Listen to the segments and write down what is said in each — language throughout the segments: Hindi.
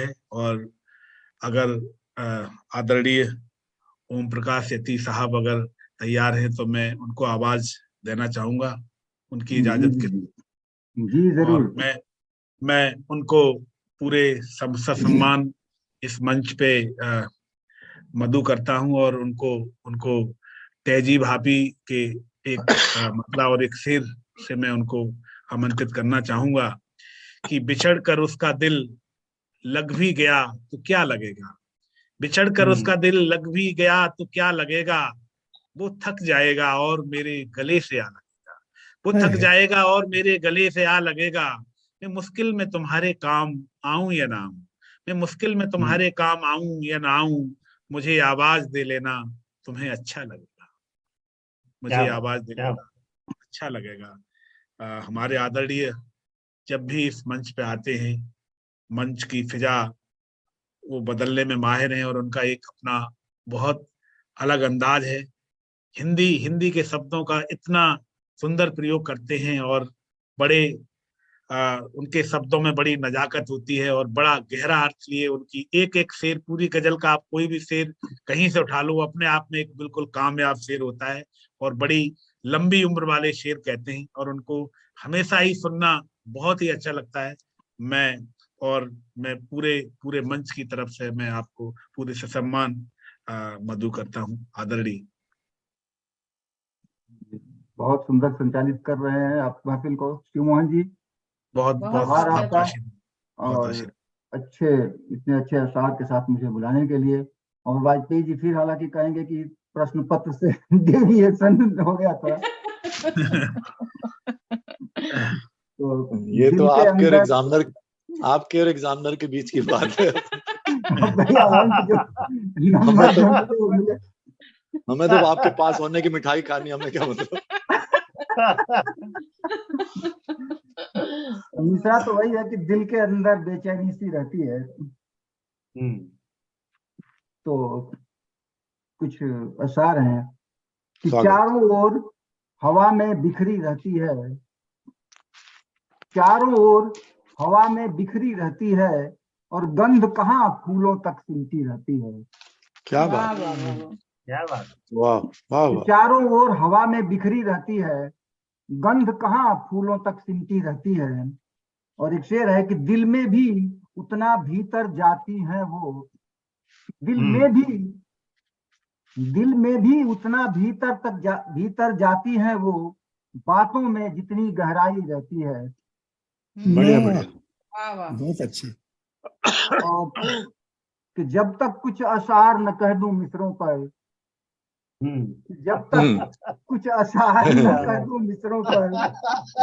है। और अगर आदरणीय ओम प्रकाश यति साहब अगर तैयार हैं तो मैं उनको आवाज देना चाहूंगा उनकी इजाजत के। जी जरूर। और मैं उनको पूरे सम्मान इस मंच पे मधु करता हूं और उनको तेजी भाभी के एक मतला और एक शेर से मैं उनको आमंत्रित करना चाहूंगा कि बिछड़ कर उसका दिल लग भी गया तो क्या लगेगा, बिछड़ कर उसका दिल लग भी गया तो क्या लगेगा, वो थक जाएगा और मेरे गले से आ लगेगा, वो थक जाएगा और मेरे गले से आ लगेगा। मैं मुश्किल में तुम्हारे काम आऊं या ना आऊं, मैं मुश्किल में तुम्हारे काम आऊं या ना आऊं, मुझे आवाज दे लेना तुम्हें अच्छा लगेगा, मुझे आवाज दे लेना अच्छा लगेगा। हमारे आदरणीय जब भी इस मंच पे आते हैं, मंच की फिजा वो बदलने में माहिर हैं और उनका एक अपना बहुत अलग अंदाज है। हिंदी के शब्दों का इतना सुंदर प्रयोग करते हैं और बड़े उनके शब्दों में बड़ी नजाकत होती है और बड़ा गहरा अर्थ लिए उनकी एक एक शेर, पूरी गजल का आप कोई भी शेर कहीं से उठा लो अपने आप में एक बिल्कुल कामयाब शेर होता है और बड़ी लंबी उम्र वाले शेर कहते हैं और उनको हमेशा ही सुनना बहुत ही अच्छा लगता है। मैं पूरे मंच की तरफ से मैं आपको पूरे से सम्मान मधु करता हूँ आदरणीय। बहुत सुंदर संचालित कर रहे हैं आप महफिल को शिव मोहन जी। बहुत आभार आपका बहुत और इतने अच्छे अवसर के साथ मुझे बुलाने के लिए। और वाजपेयी जी फिर हालांकि कहेंगे कि प्रश्न पत्र से डेविएशन हो गया था। तो ये तो आपके और एग्जामिनर के बीच की बात है। हमें तो आपके पास होने की मिठाई खानी, हमें क्या मतलब। दूसरा तो वही है कि दिल के अंदर बेचैनी सी रहती है। तो कुछ अशार हैं कि चारों ओर हवा में बिखरी रहती है, चारों ओर हवा में बिखरी रहती है और गंध कहाँ फूलों तक सिमटी रहती है। क्या बात, क्या बात, वाह वाह वाह। चारों ओर हवा में बिखरी रहती है, गंध कहाँ फूलों तक सिमटी रहती है। और एक शेर है कि दिल में भी उतना भीतर जाती है वो, दिल में भी उतना भीतर जाती है वो, बातों में जितनी गहराई रहती है। बढ़िया बढ़िया, बहुत अच्छे। और कि जब तक कुछ अशार न कह दूं मिसरों पर, जब तक कुछ अशार न कह दूं मिसरों पर,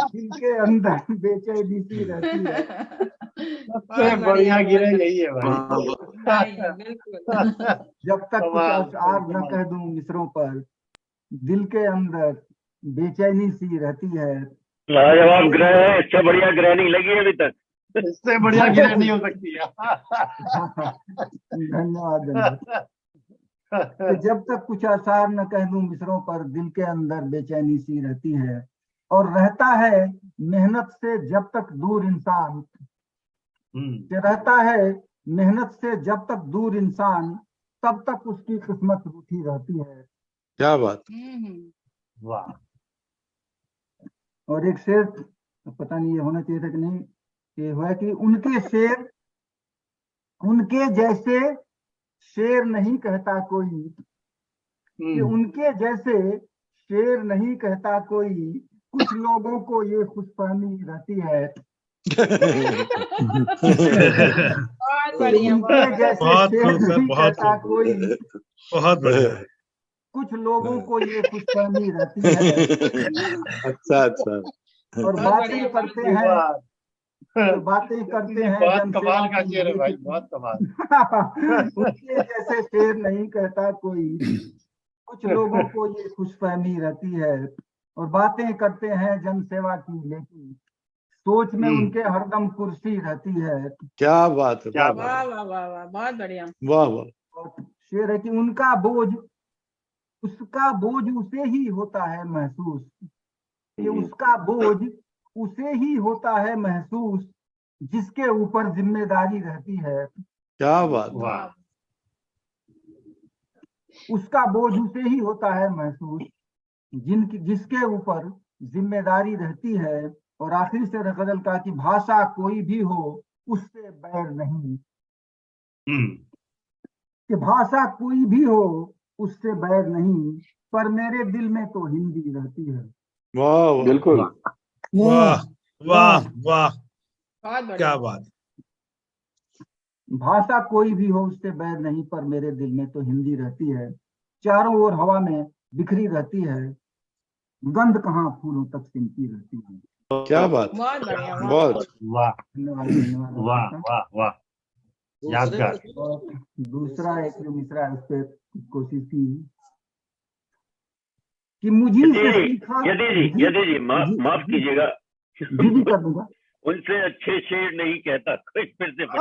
दिल के अंदर बेचैनी सी रहती है। सबसे बढ़िया गिरे यही है भाई। जब तक कुछ अशार न कह दूं मिसरों पर, दिल के अंदर बेचैनी सी रहती है। लाजवाब ग्रह है, इससे बढ़िया ग्रह नहीं लगी अभी तक, इससे बढ़िया गिरे नहीं हो सकती है। धन्यवाद। कि जब तक कुछ अशार न कह दूं मिसरों पर, दिल के अंदर बेचैनी सी रहती है। और रहता है मेहनत से जब तक दूर इंसान, रहता है मेहनत से जब तक दूर इंसान, तब तक उसकी किस्मत रूठी रहती है। क्या बात, वाह। और एक शेर पता नहीं ये होना चाहिए था कि नहीं, ये हुआ कि उनके शेर उनके जैसे शेर नहीं कहता कोई, कि उनके जैसे शेर नहीं कहता कोई, कुछ लोगों को ये खुशफहमी रहती है। उनके जैसे शेर नहीं कहता कोई, बहुत बढ़िया, कुछ लोगों को ये खुशफहमी रहती है। अच्छा अच्छा। और बातें करते हैं बहुत कमाल का शेर है भाई, बहुत कमाल। उनके जैसे शेर नहीं कहता कोई, कुछ लोगों को ये खुशफहमी रहती है। और बातें करते हैं जनसेवा की, लेकिन सोच में उनके हरदम कुर्सी रहती है। क्या बात है, क्या वाह वाह वाह वाह, बहुत बढ़िया। वाह वाह। शेर है कि उसका बोझ उसे ही होता है महसूस, ये उसका बोझ उसे ही होता है महसूस, जिसके ऊपर जिम्मेदारी रहती है। क्या बात। वाह उसका बोझ उसे ही होता है महसूस जिसके ऊपर जिम्मेदारी रहती है। और आखिर से गजल का कि भाषा कोई भी हो उससे बैर नहीं, कि भाषा कोई भी हो उससे बैर नहीं, पर मेरे दिल में तो हिंदी रहती है। वाह वाह। बिल्कुल। वाह वाह वाह, बहुत बढ़िया। क्या बात। भाषा कोई भी हो उससे बैर नहीं, पर मेरे दिल में तो हिंदी रहती है। चारों ओर हवा में बिखरी रहती है, गंध कहाँ फूलों तक सिमटी रहती है। क्या बात। बहुत बढ़िया। बहुत। वाह धन्यवाद धन्यवाद। वाह वाह वाह यादगार। और दूसरा एक जो मिसरा है उस पर कोशिश की कि मुझे से सीखा। यदि जी माफ कीजिएगा, जी कर दूंगा। उनसे अच्छे शेर नहीं कहता कोई, फिर से पढ़िए।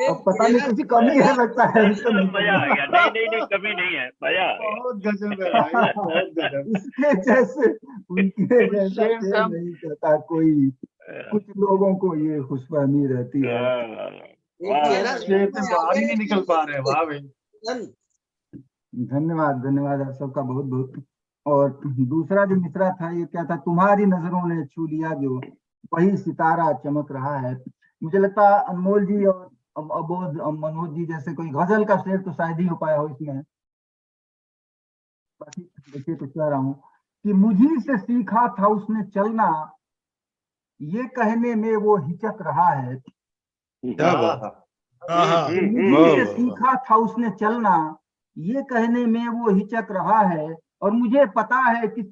अब पता नहीं कुछ कमी है लगता है उसको नहीं मजा आ गया। नहीं कमी नहीं है, मजा आ गया। बहुत गजब है भाई, बहुत गजब। इसके जैसे उनके जैसा शेर शेर साहब। नहीं कहता कोई, कुछ लोगों को ये खुशफहमी रहती है। वाह। शेर से बाहर ही नहीं निकल पा रहे। वाह भाई। धन्यवाद धन्यवाद आप सबका बहुत बहुत। और दूसरा जो मिसरा था ये क्या था, तुम्हारी नजरों ने छू लिया जो वही सितारा चमक रहा है। मुझे लगता है अनमोल जी और अबोध मनोज जी जैसे कोई गजल का शेर तो शायद ही हो पाया हो इसमें। बाकी देखिए तो कह रहा हूँ कि मुझी से सीखा था उसने चलना, ये कहने में वो हिचक रहा है। क्या बात। मुझी से सीखा था उसने चलना, ये कहने में वो हिचक रहा है। और मुझे पता है कि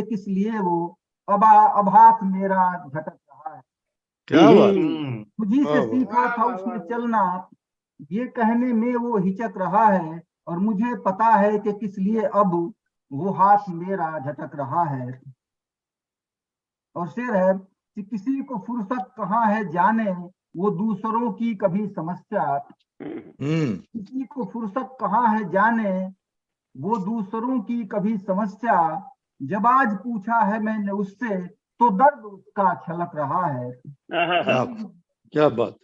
किस लिए वो अब हाथ मेरा झटक रहा है। क्या बात। मुझी से सीखा था उसने चलना, ये कहने में वो हिचक रहा है। और मुझे पता है कि किस लिए अब वो हाथ मेरा झटक रहा है। और शेर है कि किसी को फुर्सत कहाँ है जाने वो दूसरों की कभी समस्या, किसी को फुर्सत कहाँ है जाने वो दूसरों की कभी समस्या। जब आज पूछा है मैंने उससे तो दर्द उसका छलक रहा है। क्या बात।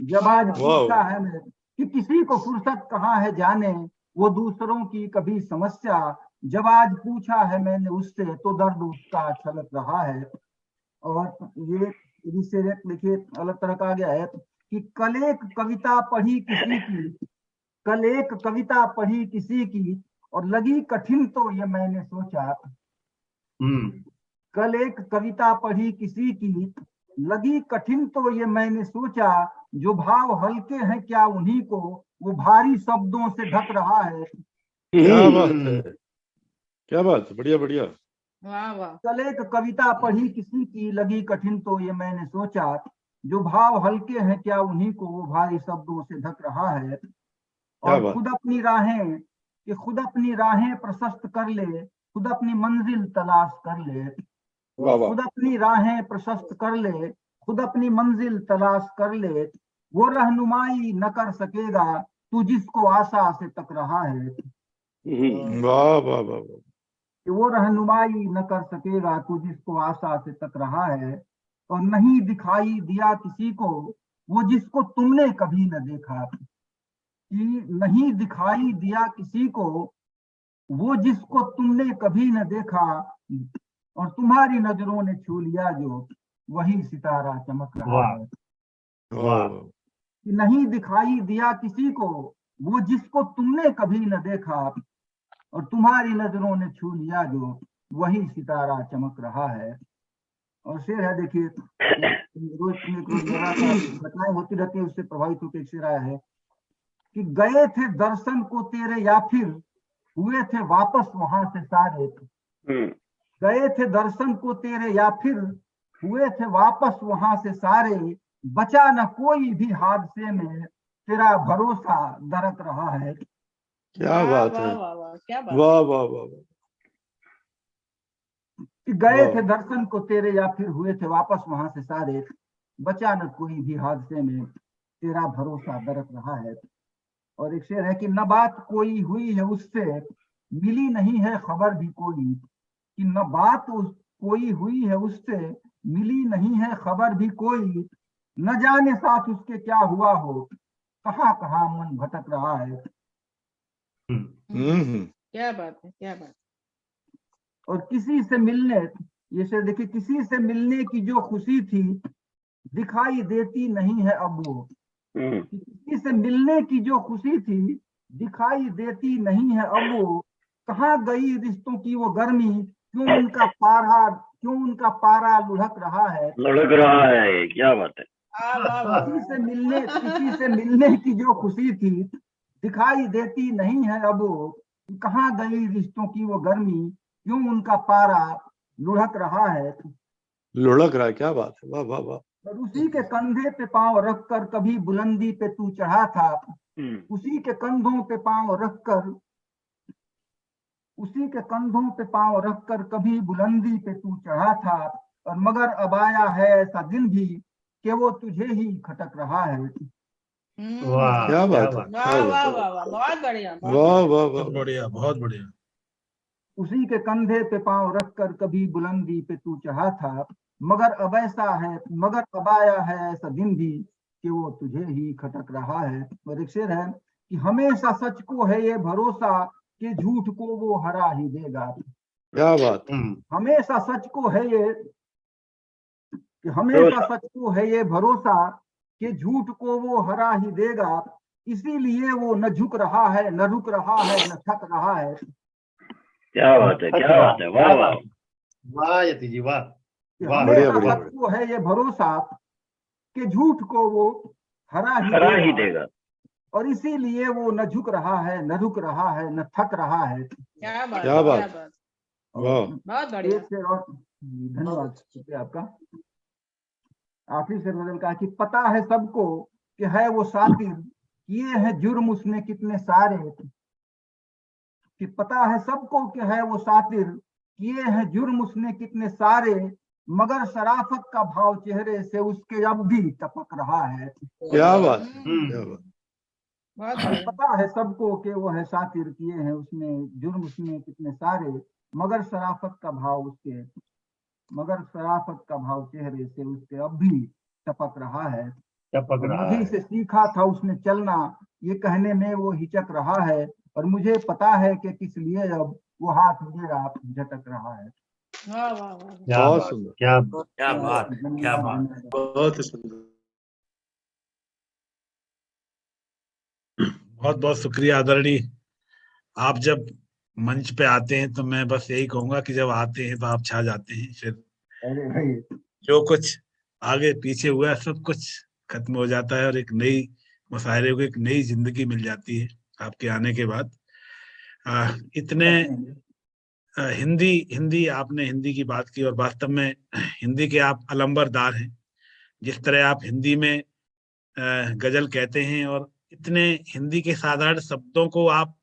जब आज पूछा है मैं कि किसी को फुर्सत कहाँ है जाने वो दूसरों की कभी समस्या, जब आज पूछा है मैंने उससे तो दर्द उसका छलक रहा है। और ये देखिए अलग तरह का आ गया है कि कल एक कविता पढ़ी किसी की और लगी कठिन तो ये मैंने सोचा। कल एक कविता पढ़ी किसी की लगी कठिन तो ये मैंने सोचा, जो भाव हल्के हैं क्या उन्हीं को वो भारी शब्दों से ढक रहा है। क्या बात है। क्या बात। बढ़िया बढ़िया। वाह वाह। कल एक कविता पढ़ी किसी की लगी कठिन तो ये मैंने सोचा, जो भाव हल्के हैं क्या उन्हीं को वो भारी शब्दों से ढक रहा है। और खुद अपनी राहें प्रशस्त कर ले, खुद अपनी मंजिल तलाश कर ले, खुद अपनी राहें प्रशस्त कर ले, खुद अपनी मंजिल तलाश कर ले, वो रहनुमाई न कर सकेगा तू जिसको आशा से तक रहा है। वाह वाह वाह। कि वो रहनुमाई न कर सकेगा तू जिसको आशा से तक रहा है। और नहीं दिखाई दिया किसी को वो जिसको तुमने कभी न देखा, कि नहीं दिखाई दिया किसी को वो जिसको तुमने कभी न देखा। और तुम्हारी नजरों ने छू लिया जो वही सितारा चमक रहा है। कि नहीं दिखाई दिया किसी को वो जिसको तुमने कभी न देखा, और तुम्हारी नजरों ने छू लिया जो वही सितारा चमक रहा है। और शेर है देखिए रोजमर्रा का घटनाएं होती रहती है उससे प्रभावित होकर एक शेर आया है कि गए थे दर्शन को तेरे या फिर हुए थे वापस वहां से सारे। गए थे दर्शन को तेरे या फिर हुए थे वापस वहां से सारे, बचा न कोई भी हादसे में तेरा भरोसा दरक रहा है। क्या बात है। क्या बात। वाह वाह वाह। कि गए थे दर्शन को तेरे या फिर हुए थे वापस वहां से सारे, बचा न कोई भी हादसे में तेरा भरोसा दरक रहा है। और एक शेर है कि न बात कोई हुई है उससे मिली नहीं है खबर भी कोई, कि न बात कोई हुई है उससे मिली नहीं है खबर भी कोई, न जाने साथ उसके क्या हुआ हो, कहाँ कहाँ मन भटक रहा है। क्या बात है, क्या बात। और किसी से मिलने, ये से देखिए, किसी से मिलने की जो खुशी थी दिखाई देती नहीं है अब वो। किसी से मिलने की जो खुशी थी दिखाई देती नहीं है अब वो, कहाँ गई रिश्तों की वो गर्मी, क्यों उनका पारा लुढ़क रहा है। लुढ़क रहा है, क्या बात है। किसी से मिलने की जो खुशी थी दिखाई देती नहीं है अब वो, कहाँ गई रिश्तों की वो गर्मी, क्यों उनका पारा लुढ़क रहा है। लुढ़क रहा है, क्या बात है, वाह वाह वाह। और उसी के कंधे पे पांव रखकर कभी बुलंदी पे तू चढ़ा था, उसी के कंधों पे पांव रखकर, उसी के कंधों पे पांव रखकर कभी बुलंदी पे तू चढ़ा था, और मगर अब आया है ऐसा दिन भी कि वो तुझे ही खटक रहा है। वाह, क्या बात है, वाह वाह वाह वाह, बहुत बढ़िया, वाह वाह वाह। बहुत बढ़िया, बहुत बढ़िया। उसी के कंधे पे पांव रखकर कभी बुलंदी पे तू चढ़ा था, मगर अब आया है ऐसा दिन भी कि वो तुझे ही खटक रहा है। और एक शेर है कि हमेशा सच को है ये भरोसा कि झूठ को वो हरा ही देगा। क्या बात, हमेशा सच को है ये, कि हमेशा सच को है ये भरोसा कि झूठ को वो हरा ही देगा, इसीलिए वो न झुक रहा है, न रुक रहा है, न थक रहा है। क्या बात है, क्या बात है, वाह वाह वाह यति जी, वाह वाह। हमेशा सच को है ये भरोसा कि झूठ को वो हरा ही देगा, और इसीलिए वो न झुक रहा है, न रुक रहा है, न थक रहा है। क्या बात, क्या बात, क्या बात, वाह, बहुत बढ़िया। एक शेर और, धन्यवाद शुक्रिया आपका। आखिरी शेर बदल का कि पता है सबको कि है वो सातिर, किए हैं जुर्म उसने कितने सारे। कि पता है सबको कि है वो सातिर, किए हैं जुर्म उसने कितने सारे, मगर शराफत का भाव चेहरे से उसके अब भी टपक रहा है। क्या बात, क्या बात। बहुत बढ़िया। पता है सबको कि वो है सातिर, किए हैं उसने जुर्म उसने कितने सारे, मगर शराफत का भाव चेहरे से उसके अब भी टपक रहा है। मुझे से सीखा था उसने चलना, ये कहने में वो हिचक रहा है, और मुझे पता है कि किस लिए अब वो हाथ मेरा झटक रहा है। वाह वाह वाह, बहुत सुंदर, क्या बात, क्या बात, क्या बात। बहुत सुंदर। बहुत बहुत शुक्रिया आदरणीय। आप जब मंच पे आते हैं तो मैं बस यही कहूंगा कि जब आते हैं तो आप छा जाते हैं, फिर अरे भाई, जो कुछ आगे पीछे हुआ सब कुछ खत्म हो जाता है और एक नई मुशायरे को एक नई जिंदगी मिल जाती है आपके आने के बाद। इतने हिंदी आपने हिंदी की बात की, और वास्तव में हिंदी के आप अलंबरदार हैं। जिस तरह आप हिंदी में गजल कहते हैं और इतने हिंदी के साधारण शब्दों को आप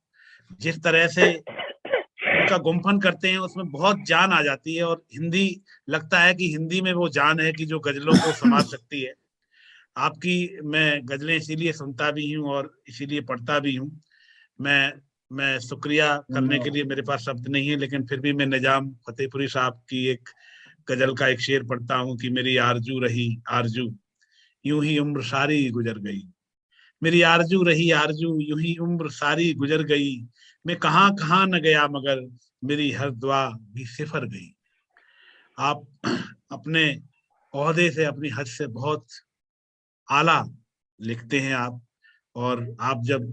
जिस तरह से उनका गुम्फन करते हैं, उसमें बहुत जान आ जाती है, और हिंदी लगता है कि हिंदी में वो जान है कि जो गजलों को संभाल सकती है। आपकी मैं गजलें इसीलिए सुनता भी हूँ और इसीलिए पढ़ता भी हूँ। मैं शुक्रिया करने के लिए मेरे पास शब्द नहीं है, लेकिन फिर भी मैं निजाम फतेहपुरी साहब की एक गजल का एक शेर पढ़ता हूँ कि मेरी आरजू रही आरजू, यूं ही उम्र सारी गुजर गई। मेरी आरजू रही आरजू, यूं ही उम्र सारी गुजर गई। मैं कहाँ कहाँ न गया मगर मेरी हर दुआ भी सिफर गई। आप अपने ओहदे से, अपनी हद से बहुत आला लिखते हैं आप, और आप जब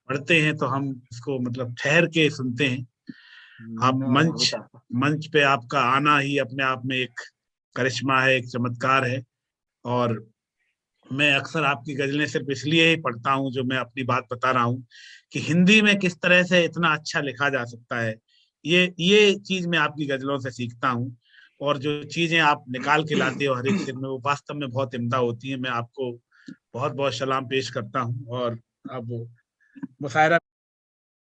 पढ़ते हैं तो हम इसको मतलब ठहर के सुनते हैं। आप मंच पे आपका आना ही अपने आप में एक करिश्मा है, एक चमत्कार है। और मैं अक्सर आपकी गजलें सिर्फ इसलिए ही पढ़ता हूँ, जो मैं अपनी बात बता रहा हूँ कि हिंदी में किस तरह से इतना अच्छा लिखा जा सकता है, ये चीज मैं आपकी गजलों से सीखता हूँ। और जो चीजें आप निकाल के लाते हो हर एक शेर में, वो वास्तव में बहुत इम्दा होती है। मैं आपको बहुत बहुत सलाम पेश करता हूँ। और अब मुशायरा